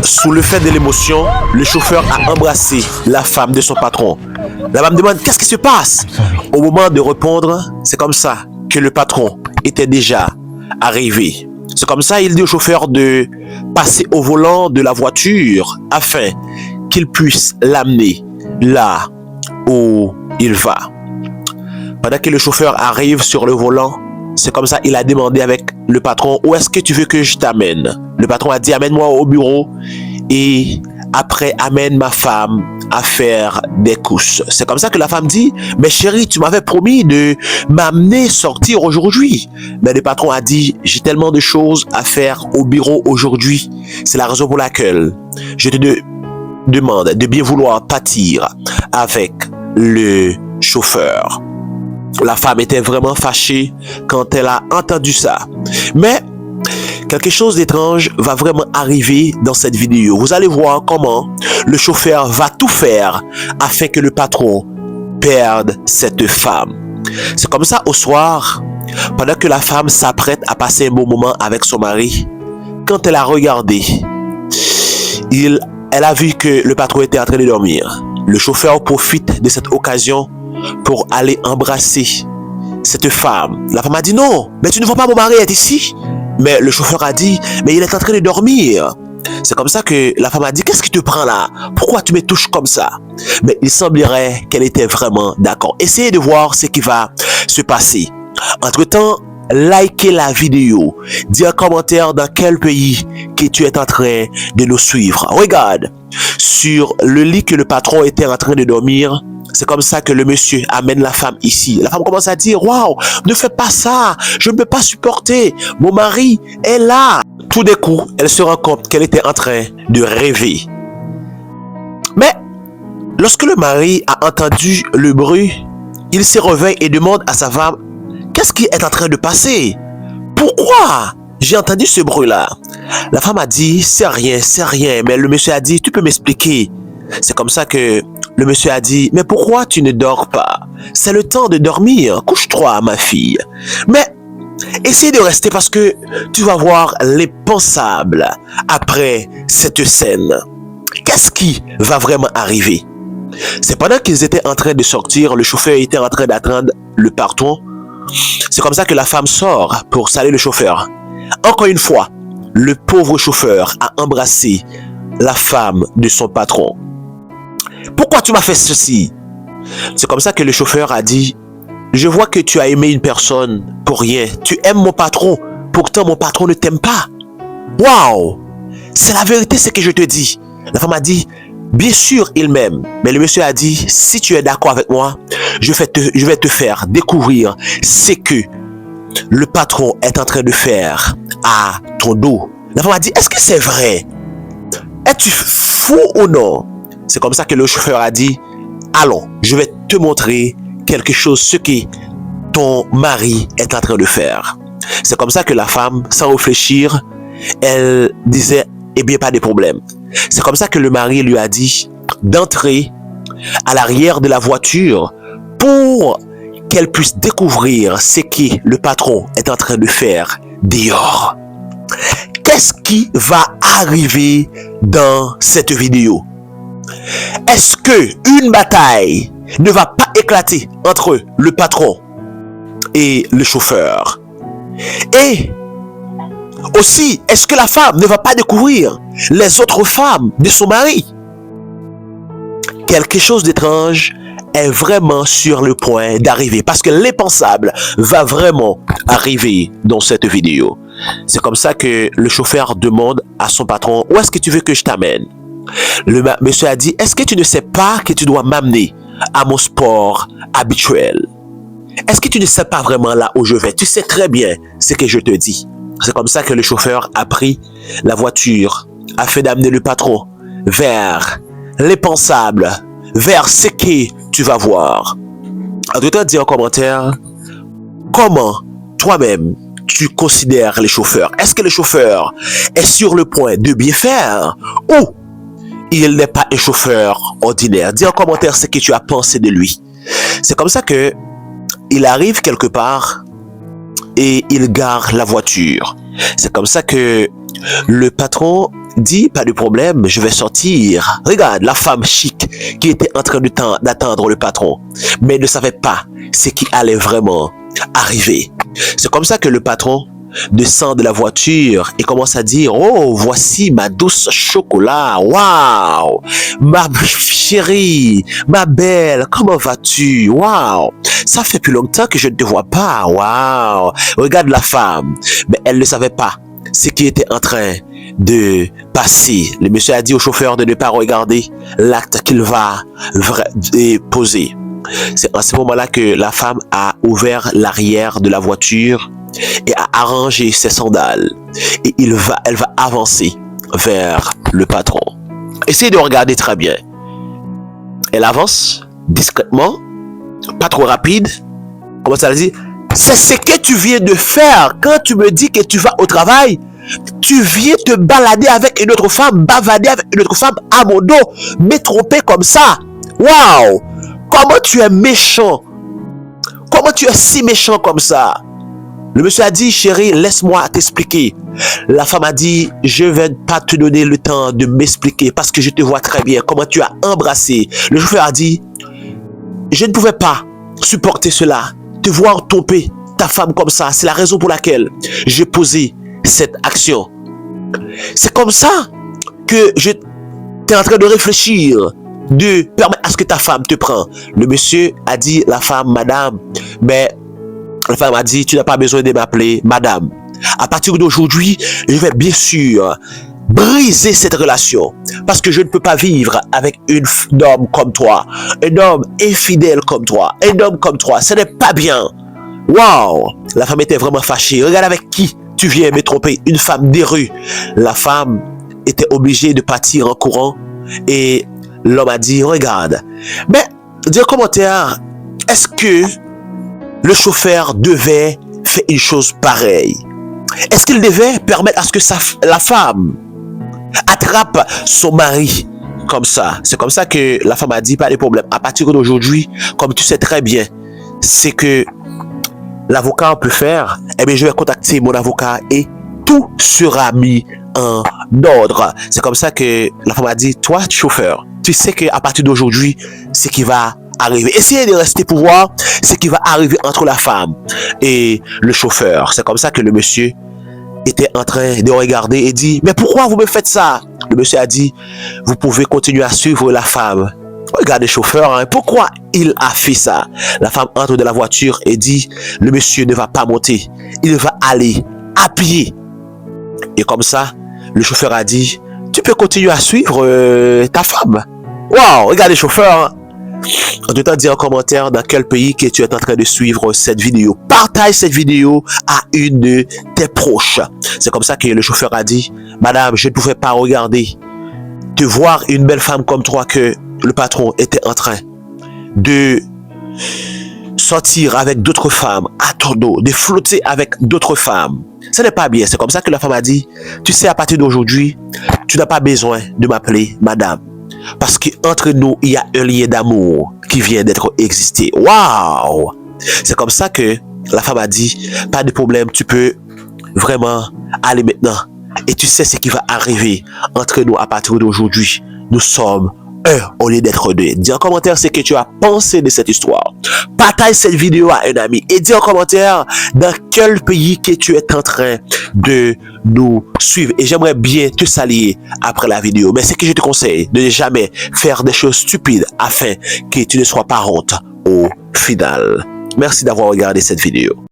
Sous le fait de l'émotion, le chauffeur a embrassé la femme de son patron. La femme demande qu'est-ce qui se passe. Au moment de répondre, c'est comme ça que le patron était déjà arrivé. C'est comme ça il dit au chauffeur de passer au volant de la voiture afin qu'il puisse l'amener là où il va. Pendant que le chauffeur arrive sur le volant, c'est comme ça il a demandé avec le patron où est-ce que tu veux que je t'amène. Le patron a dit amène-moi au bureau et après amène ma femme à faire des courses. C'est comme ça que la femme dit mais chérie, tu m'avais promis de m'amener sortir aujourd'hui. Mais le patron a dit j'ai tellement de choses à faire au bureau aujourd'hui. C'est la raison pour laquelle je te demande de bien vouloir partir avec le chauffeur. La femme était vraiment fâchée quand elle a entendu ça. Mais quelque chose d'étrange va vraiment arriver dans cette vidéo. Vous allez voir comment le chauffeur va tout faire afin que le patron perde cette femme. C'est comme ça au soir, pendant que la femme s'apprête à passer un bon moment avec son mari, quand elle a regardé, elle a vu que le patron était en train de dormir. Le chauffeur profite de cette occasion pour aller embrasser cette femme. La femme a dit non, mais tu ne vois pas mon mari est ici. Mais le chauffeur a dit, mais il est en train de dormir. C'est comme ça que la femme a dit, qu'est-ce qui te prend là? Pourquoi tu me touches comme ça? Mais il semblerait qu'elle était vraiment d'accord. Essayez de voir ce qui va se passer. Entre-temps, likez la vidéo. Dis un commentaire dans quel pays que tu es en train de nous suivre. Regarde, sur le lit que le patron était en train de dormir, c'est comme ça que le monsieur amène la femme ici. La femme commence à dire, waouh, ne fais pas ça, je ne peux pas supporter, mon mari est là. Tout d'un coup, elle se rend compte qu'elle était en train de rêver. Mais, lorsque le mari a entendu le bruit, il se réveille et demande à sa femme, qu'est-ce qui est en train de passer? Pourquoi j'ai entendu ce bruit-là? La femme a dit, c'est rien, mais le monsieur a dit, tu peux m'expliquer? C'est comme ça que le monsieur a dit, mais pourquoi tu ne dors pas? C'est le temps de dormir, couche-toi ma fille. Mais essaye de rester parce que tu vas voir l'impensable après cette scène. Qu'est-ce qui va vraiment arriver? C'est pendant qu'ils étaient en train de sortir, le chauffeur était en train d'attendre le patron. C'est comme ça que la femme sort pour saluer le chauffeur. Encore une fois, le pauvre chauffeur a embrassé la femme de son patron. Pourquoi tu m'as fait ceci? C'est comme ça que le chauffeur a dit, je vois que tu as aimé une personne pour rien. Tu aimes mon patron, pourtant mon patron ne t'aime pas. Waouh! C'est la vérité ce que je te dis. La femme a dit, bien sûr il m'aime. Mais le monsieur a dit, si tu es d'accord avec moi, je vais te faire découvrir ce que le patron est en train de faire à ton dos. La femme a dit, est-ce que c'est vrai? Es-tu fou ou non? C'est comme ça que le chauffeur a dit, allons, je vais te montrer quelque chose, ce que ton mari est en train de faire. C'est comme ça que la femme, sans réfléchir, elle disait, eh bien, pas de problème. C'est comme ça que le mari lui a dit d'entrer à l'arrière de la voiture pour qu'elle puisse découvrir ce que le patron est en train de faire dehors. Qu'est-ce qui va arriver dans cette vidéo? Est-ce que une bataille ne va pas éclater entre le patron et le chauffeur? Et aussi, est-ce que la femme ne va pas découvrir les autres femmes de son mari? Quelque chose d'étrange est vraiment sur le point d'arriver parce que l'impensable va vraiment arriver dans cette vidéo. C'est comme ça que le chauffeur demande à son patron, où est-ce que tu veux que je t'amène? Le monsieur a dit, est-ce que tu ne sais pas que tu dois m'amener à mon sport habituel? Est-ce que tu ne sais pas vraiment là où je vais? Tu sais très bien ce que je te dis. C'est comme ça que le chauffeur a pris la voiture afin d'amener le patron vers l'impensable, vers ce que tu vas voir. En tout cas, dis en commentaire comment toi-même tu considères les chauffeurs. Est-ce que le chauffeur est sur le point de bien faire ou il n'est pas un chauffeur ordinaire? Dis en commentaire ce que tu as pensé de lui. C'est comme ça que il arrive quelque part et il gare la voiture. C'est comme ça que le patron dit, pas de problème, je vais sortir. Regarde, la femme chic qui était en train d'attendre le patron, mais ne savait pas ce qui allait vraiment arriver. C'est comme ça que le patron descend de la voiture et commence à dire, oh, voici ma douce chocolat, waouh, ma chérie, ma belle, comment vas-tu, waouh, ça fait plus longtemps que je ne te vois pas, waouh, regarde la femme, mais elle ne savait pas ce qui était en train de passer. Le monsieur a dit au chauffeur de ne pas regarder l'acte qu'il va poser. C'est à ce moment-là que la femme a ouvert l'arrière de la voiture et a arrangé ses sandales. Et elle va avancer vers le patron. Essayez de regarder très bien. Elle avance discrètement, pas trop rapide. Comment ça dit? C'est ce que tu viens de faire quand tu me dis que tu vas au travail. Tu viens te balader avec une autre femme, bavader avec une autre femme à mon dos, me tromper comme ça. Waouh! Comment tu es méchant? Comment tu es si méchant comme ça? Le monsieur a dit, chérie, laisse-moi t'expliquer. La femme a dit, je ne vais pas te donner le temps de m'expliquer parce que je te vois très bien comment tu as embrassé. Le chauffeur a dit, je ne pouvais pas supporter cela, te voir tromper ta femme comme ça. C'est la raison pour laquelle j'ai posé cette action. C'est comme ça que je t'es en train de réfléchir, de permettre à ce que ta femme te prenne. Le monsieur a dit, la femme, madame, mais la femme a dit, tu n'as pas besoin de m'appeler madame. À partir d'aujourd'hui, je vais bien sûr briser cette relation parce que je ne peux pas vivre avec un homme comme toi, un homme infidèle comme toi, un homme comme toi. Ce n'est pas bien. Waouh! La femme était vraiment fâchée. Regarde avec qui tu viens me tromper, une femme des rues. La femme était obligée de partir en courant et l'homme a dit, regarde. Mais, dis en commentaire, est-ce que le chauffeur devait faire une chose pareille? Est-ce qu'il devait permettre à ce que la femme attrape son mari comme ça? C'est comme ça que la femme a dit, pas de problème. À partir d'aujourd'hui, comme tu sais très bien, c'est que l'avocat peut faire, eh bien, je vais contacter mon avocat et tout sera mis en ordre. C'est comme ça que la femme a dit, toi, chauffeur, tu sais qu'à partir d'aujourd'hui, ce qui va arriver. Essayez de rester pour voir ce qui va arriver entre la femme et le chauffeur. C'est comme ça que le monsieur était en train de regarder et dit, mais pourquoi vous me faites ça? Le monsieur a dit, vous pouvez continuer à suivre la femme. Regardez le chauffeur, hein, pourquoi il a fait ça? La femme entre dans la voiture et dit, le monsieur ne va pas monter, il va aller à pied. Et comme ça, le chauffeur a dit, tu peux continuer à suivre ta femme. Waouh, regardez le chauffeur. Hein. En tout temps, dis en commentaire dans quel pays que tu es en train de suivre cette vidéo. Partage cette vidéo à une de tes proches. C'est comme ça que le chauffeur a dit, madame, je ne pouvais pas regarder, te voir une belle femme comme toi que le patron était en train de sortir avec d'autres femmes à ton dos, de flotter avec d'autres femmes. Ce n'est pas bien. C'est comme ça que la femme a dit, tu sais, à partir d'aujourd'hui, tu n'as pas besoin de m'appeler madame. Parce qu'entre nous, il y a un lien d'amour qui vient d'être existé. Waouh! C'est comme ça que la femme a dit, pas de problème, tu peux vraiment aller maintenant. Et tu sais ce qui va arriver entre nous à partir d'aujourd'hui. Nous sommes un au lieu d'être deux. Dis en commentaire ce que tu as pensé de cette histoire. Partage cette vidéo à un ami et dis en commentaire dans quel pays que tu es en train de nous suivre. Et j'aimerais bien te saluer après la vidéo. Mais ce que je te conseille, de ne jamais faire des choses stupides afin que tu ne sois pas honte au final. Merci d'avoir regardé cette vidéo.